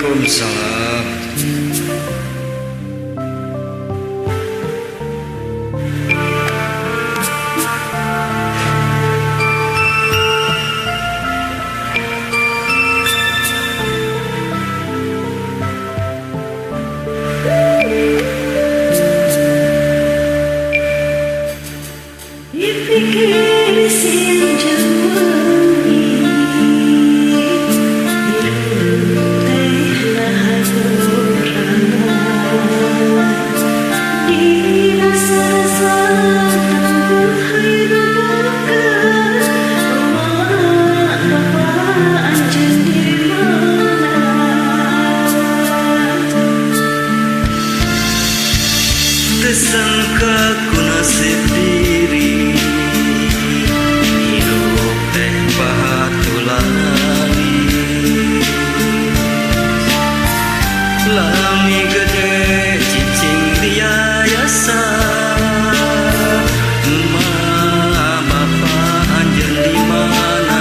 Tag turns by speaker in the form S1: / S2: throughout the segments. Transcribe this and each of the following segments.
S1: Waalaikumsalam.
S2: Dipikir siang jemari, ditutailah orang, dirasa-rasa tangguh hidup mak bapak anjen di mana.
S1: Tersangka ku nasib diri hidup teh batu langit, lami gede cicing diayasan, emak bapak anjeun di mana.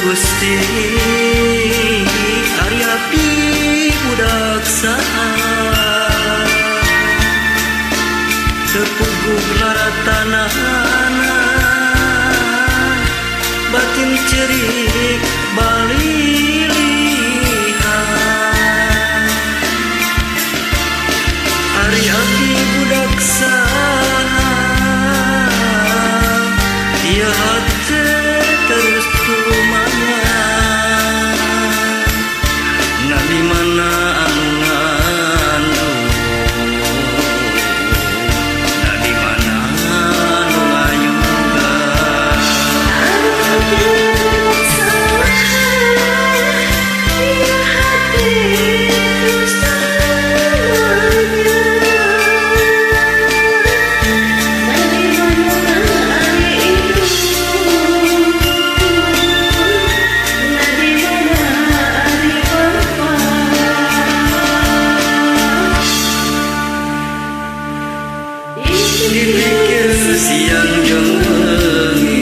S1: Gusti Ari abdi budak saha, tepugug laratanaana, batin cerik balilihan. Ari abdi budak saha, ieu hate terus kumanya. Na di mana anu ngandung, na di mana anu ngayuga. Dipikir siang jeung bengi,